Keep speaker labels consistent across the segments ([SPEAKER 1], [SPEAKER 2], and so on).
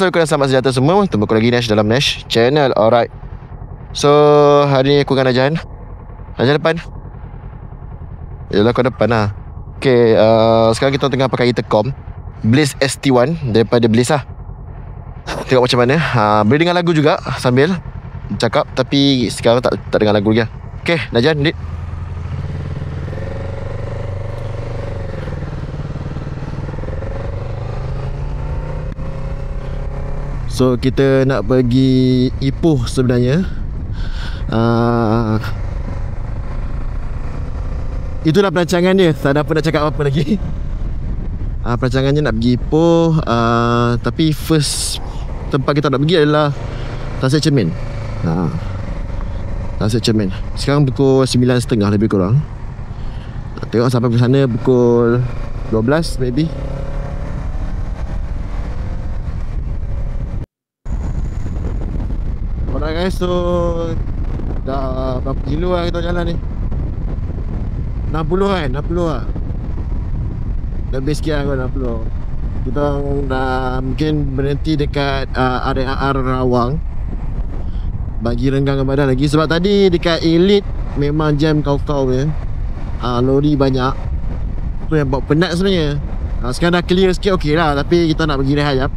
[SPEAKER 1] Assalamualaikum dan selamat sejahtera semua. Bertemu lagi Nash dalam Nash Channel. Alright. So hari ni aku dengan Najan. Najan depan. Yalah kau depan lah. Okay, sekarang kita tengah pakai intercom Blaze ST1 daripada Blaze lah. Tengok macam mana. Boleh dengar lagu juga sambil cakap, tapi sekarang tak dengar lagu lagi lah. Okay, Najan, Dit. So kita nak pergi Ipoh sebenarnya. Itulah perancangan dia. Tak ada apa nak cakap apa lagi. Perancangannya nak pergi Ipoh, tapi first tempat kita nak pergi adalah Tasik Cermin. Tasik Cermin. Sekarang pukul 9.30 lebih kurang. Tengok sampai ke sana pukul 12 maybe. Alright guys, so dah berapa kilo lah kita jalan ni? 60 kan? 60 lah. Lebih sikit lah kot 60. Kita dah mungkin berhenti dekat area Rawang bagi renggangkan badan lagi. Sebab tadi dekat Elite memang jam kau-kau je. Lori banyak. Tu yang buat penat sebenarnya. Sekarang dah clear sikit okey lah. Tapi kita nak pergi rehat jap.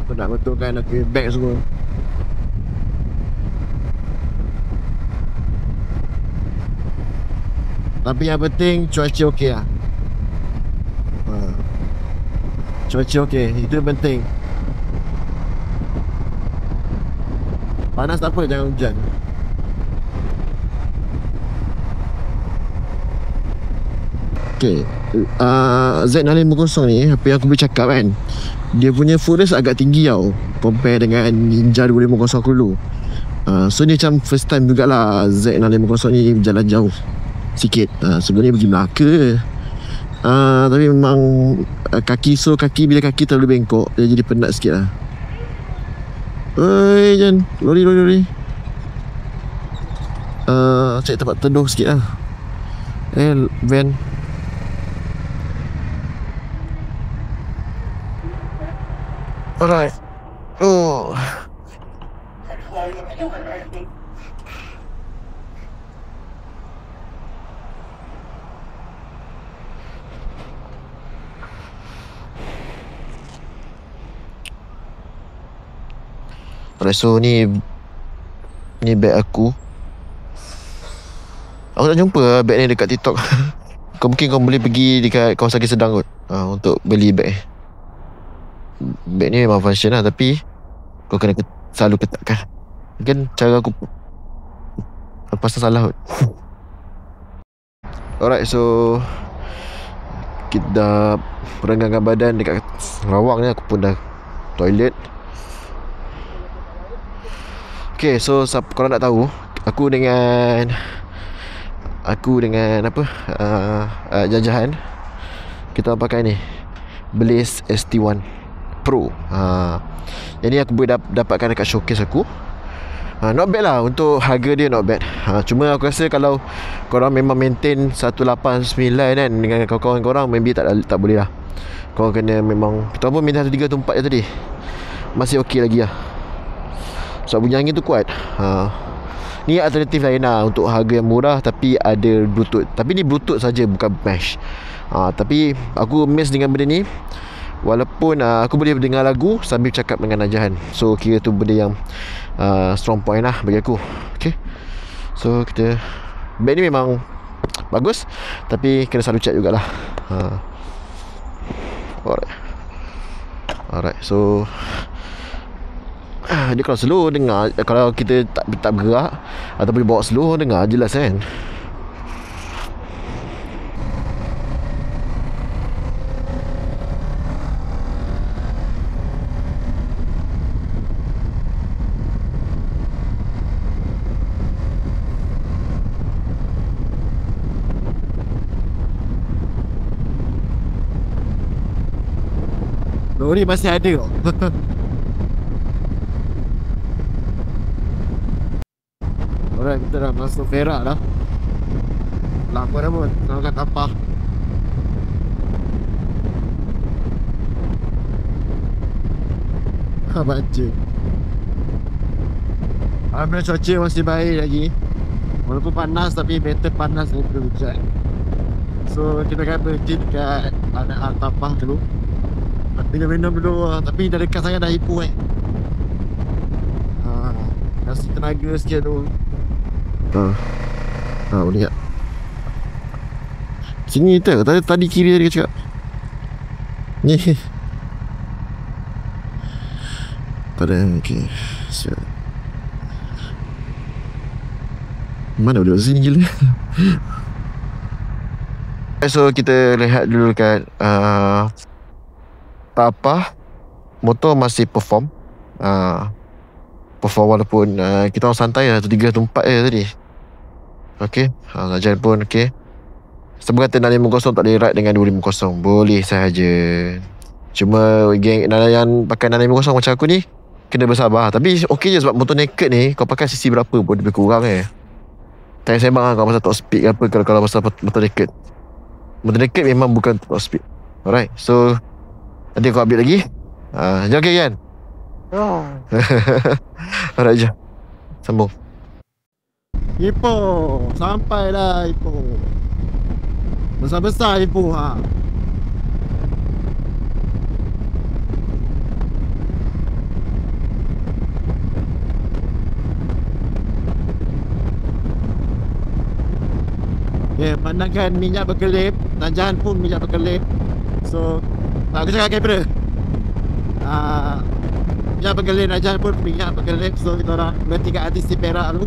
[SPEAKER 1] Kita nak betulkan bag semua. Tapi yang penting cuaca okey lah. Cuaca okey, itu penting. Panas tak apa, jangan hujan. Okay, Z650 ni, apa yang aku boleh cakap kan, dia punya full race agak tinggi tau, compare dengan Ninja 250 dulu. So ni macam first time jugalah Z650 ni berjalan jauh sikit. Sebelum ni pergi Melaka. Tapi memang bila kaki terlalu bengkok, dia jadi penat sikit lah. Oi, Jan, lori. Cari tempat teduh sikit lah. Van. Alright. So ni bag aku. Aku tak jumpa bag ni dekat TikTok. Mungkin kau boleh pergi dekat kawasan Kisah Sedang kot, untuk beli bag. Bag ni memang function lah, tapi kau kena selalu ketatkan. Mungkin cara aku pasal salah kot. Alright, so kita dah renggangkan badan dekat Rawang ni. Aku pun dah toilet. Okay, so kalau nak tahu, aku dengan apa, Jajahan, kita pakai ni Blaze ST1 Pro. Yang ni aku boleh dapatkan dekat showcase aku. Not bad lah, untuk harga dia not bad. Cuma aku rasa kalau korang memang maintain 189 kan dengan kawan-kawan korang, maybe tak boleh lah. Korang kena memang, kita pun maintain 134 je tadi, masih okey lagi lah. Sebab bunyi angin tu kuat. Ni alternatif lain lah untuk harga yang murah, tapi ada Bluetooth. Tapi ni Bluetooth saja, bukan mesh. Tapi aku miss dengan benda ni. Walaupun aku boleh dengar lagu sambil cakap dengan Najahan. So kira tu benda yang strong point lah bagi aku. Okay, so kita, band ni memang bagus, tapi kena selalu check jugalah. Alright, so dia kalau slow dengar, kalau kita tak bergerak ataupun bawa slow, dengar jelas kan. Lori masih ada kok. Alright, kita dah masuk Perak dah. Lama dah pun, nak kat Tapah. Baca. Alhamdulillah cuaca masih baik lagi. Walaupun panas tapi better panas daripada hujan. So kita akan berhenti dekat Al-Tapah dulu. Minum dulu. Tapi dah dekat sangat dah Ipoh kasih tenaga sikit dulu. Boleh tak? Sini kita. Tadi kiri tadi cakap. Ni. Pada okey. Siap. Mana duduk sini gila. So kita lihat dulu kat Tapah. Motor masih perform. Perform walaupun kita orang santai lah. 3 tempat tadi. Okay. Lajan pun okay. Sebab kata 650 tak boleh ride dengan 250. Boleh sahaja. Cuma geng yang pakai 650 macam aku ni kena bersabar. Tapi okey je sebab motor naked ni kau pakai cc berapa pun lebih kurang tak payah sembang lah kalau pasal top speed ke apa. Kalau pasal motor naked, motor naked memang bukan top speed. Alright. So nanti kau update lagi. Jangan okay kan? Alright je. Sambung. Ipoh. Sampailah Ipoh. Besar-besar Ipoh pandangkan minyak berkelip. Tanjahan pun minyak berkelip. So aku cakap kamera minyak berkelip. Tanjahan pun minyak berkelip. So kita orang berhenti kat RTC Perak dulu.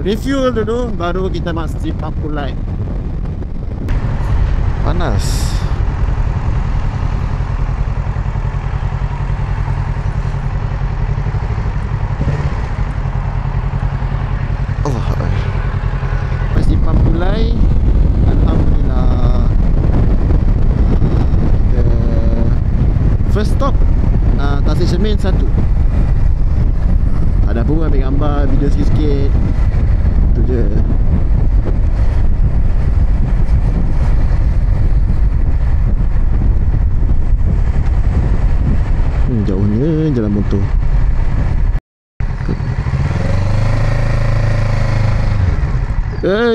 [SPEAKER 1] Refuel dulu. Baru kita masuk Pampulai. Panas. Pampulai. Alhamdulillah. First stop Tasik Cermin 1. Ada pun ambil gambar, video sikit-sikit. Itu je. Jauhnya jalan motor.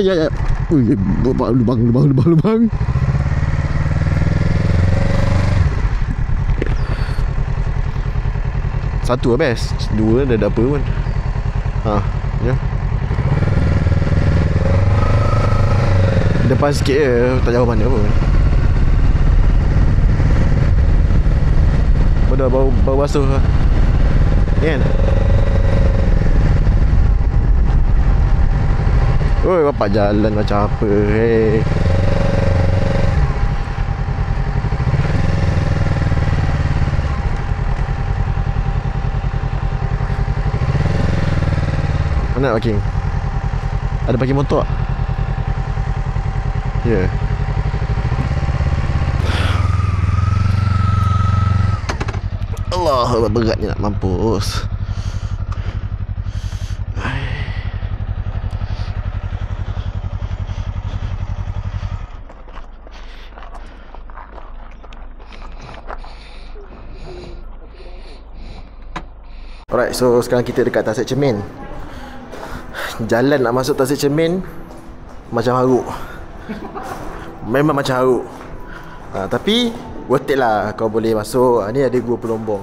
[SPEAKER 1] Ya. Ui, lubang. Satu lah best. Dua dah ada apa pun. Ya. Depan sikit je. Tak jauh mana pun. Dah bau basuh lah. Kan? Oi, bapak jalan macam apa? Mana parking? Ada parking motor tak? Ya. Allah, berat ni nak mampus. Alright, so sekarang kita dekat Tasik Cermin. Jalan nak masuk Tasik Cermin macam haruk. Memang macam haruk. Tapi worth it lah. Kau boleh masuk. Ni ada Gua Pelombong.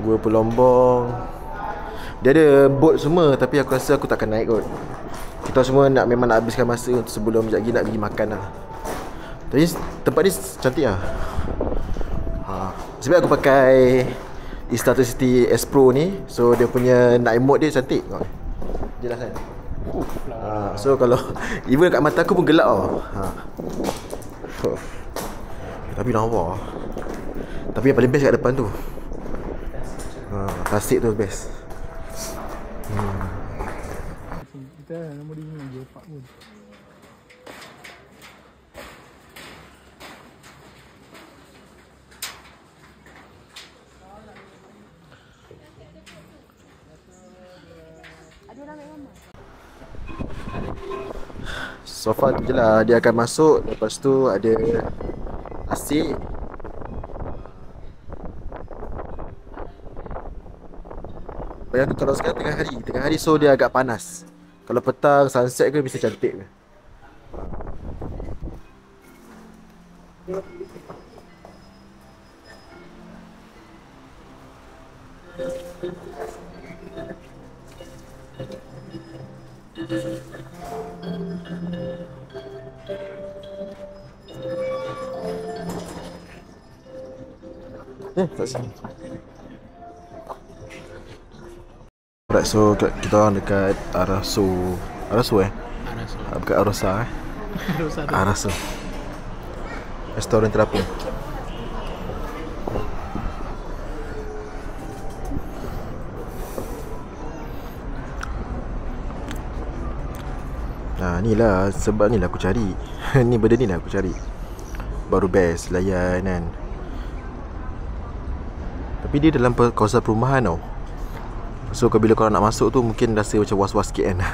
[SPEAKER 1] Gua Pelombong. Dia ada boat semua. Tapi aku rasa aku takkan naik kot. Kita semua memang nak habiskan masa untuk sebelum sekejap lagi nak pergi makan lah. Tapi tempat ni cantik lah. Sebab aku pakai Starter City S Pro ni. So dia punya night mode dia cantik. Jelas kan? So kalau even kat mata aku pun gelap tau. Tapi nampak. Tapi yang paling best kat depan tu. Tasik tu best.
[SPEAKER 2] Kita nama dia ni je Pak pun.
[SPEAKER 1] So far tu je lah. Dia akan masuk. Lepas tu ada nasi. Bagi aku kalau sekarang tengah hari so dia agak panas. Kalau petang, sunset ke mesti cantik ke. Tak sini. Alright, so kita orang dekat Arasu bukan Arosa Arasu. Restoran terapung. Nah, ni lah sebab ni lah aku cari. Ni benda ni lah aku cari. Baru best layan kan. Tapi dia dalam kawasan perumahan tau. So bila korang nak masuk tu mungkin rasa macam was-was sikit kan.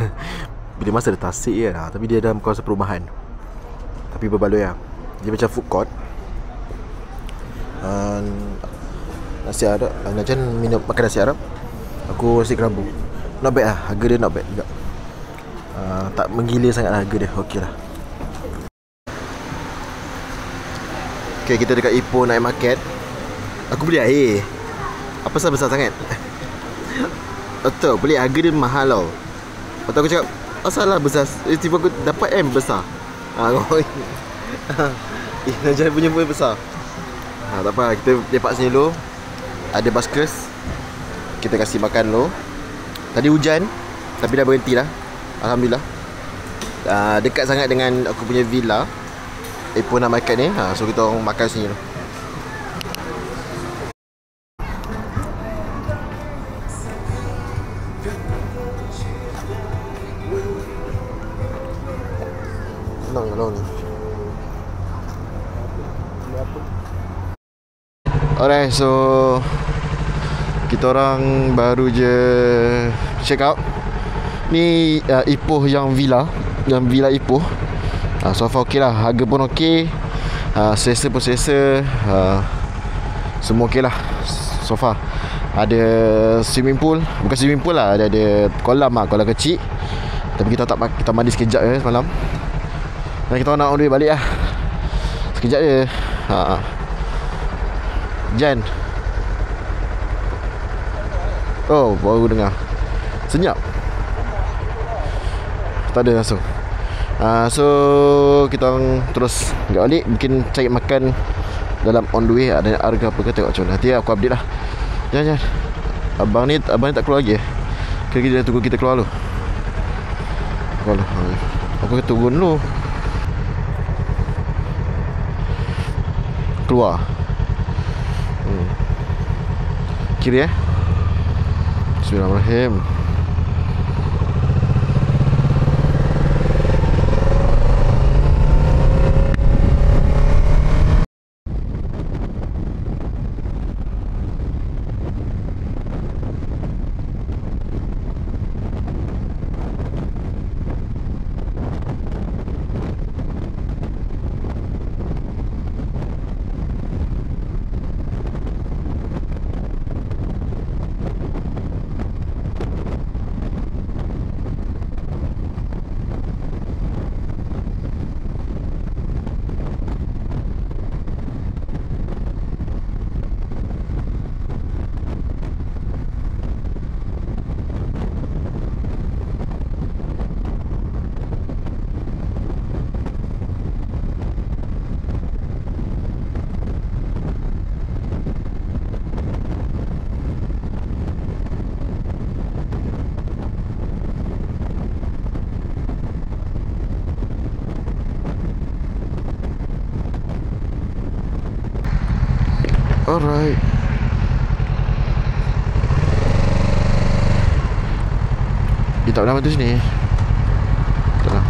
[SPEAKER 1] Bila masa ada tasik je lah. Tapi dia dalam kawasan perumahan. Tapi berbaloi lah. Dia macam food court. Nasi Arab. Najan minum makan nasi Arab. Aku nasi kerabu. Not bad lah. Harga dia not bad juga. Tak menggila sangat lah harga dia. Okey lah. Okay, kita dekat Ipoh Night Market. Aku beli air. Apa sebab besar sangat? Betul, beli harga dia mahal tau. Lepas tu aku cakap, asal lah besar. Tiba aku dapat M besar. Najan punya pun besar. Tak apa, kita lepak sini dulu. Ada buskers. Kita kasih makan dulu. Tadi hujan, tapi dah berhenti lah. Alhamdulillah. Dekat sangat dengan aku punya villa Ipoh Night Market ni. So kita orang makan sini dulu. Senang kalau ni. Alright, so kita orang baru je check out. Ni Ipoh yang villa Ipoh. So far okey lah. Harga pun okey. Selesa pun selesa. Semua okey lah so far. Ada swimming pool. Bukan swimming pool lah, ada kolam lah, kolam kecil. Tapi kita mandi sekejap je semalam. Dan kita nak on the way balik lah. Sekejap je. Jan. Oh, baru dengar. Senyap. Tak ada langsung. So kita orang terus balik. Mungkin cari makan dalam on the way. Ada harga apa ke, tengok macam mana. Nanti aku update lah. Jangan. Abang ni tak keluar lagi. Kita tunggu kita keluar dulu. Aku tunggu dulu. Keluar. Kiri Bismillahirrahmanirrahim. Alright. Dia tak pernah bantu sini. Tak lah.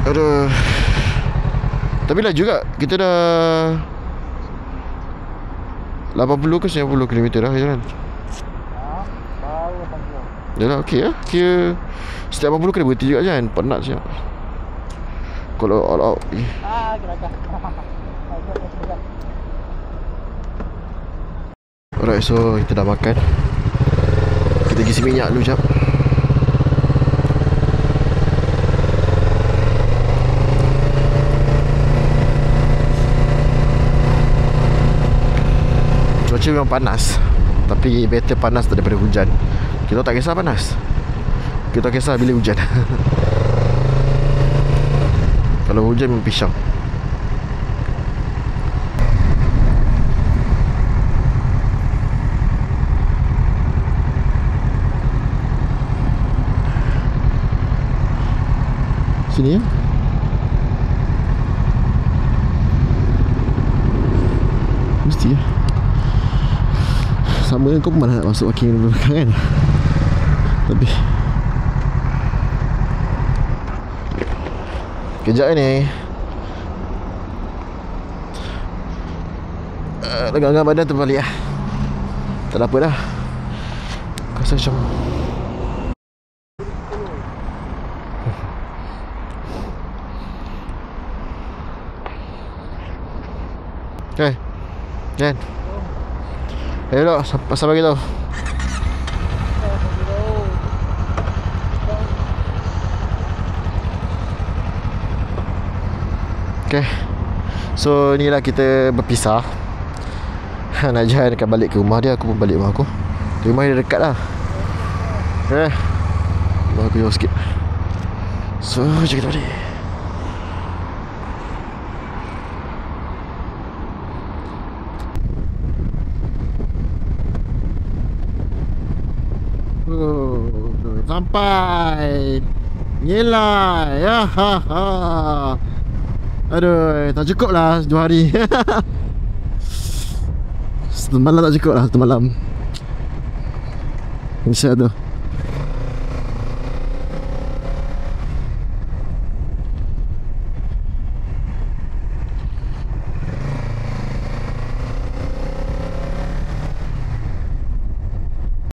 [SPEAKER 1] Aduh. Tapi lah juga kita dah 80 ke 90 km dah jalan. Dah lah okey lah. Kira setiap 80 kena berhenti juga kan. Penat siap. Kalau all out Alright, so kita dah makan. Kita isi minyak dulu jap. Cuaca memang panas, tapi better panas daripada hujan. Kita tak kisah panas, kita kisah bila hujan. Kalau hujan memang pisang. Sini ya. Mesti ya. Sama kau mana nak masuk parking belakang kan. Tapi kejap ni Legak-legak badan terbalik lah. Tak ada apa dah. Rasa macam okay. Jan, ayo dok, pasal bagi tau. Okay, so inilah kita berpisah. Najah akan balik ke rumah dia, aku pun balik rumah aku. Rumah dia dekat lah. Okay, rumah aku jauh sikit. So, jom kita balik. Sampai. Yelah. Ya, ha, ha. Aduh, tak cukup lah 2 hari. Semalam tak cukup lah, semalam. Insya tu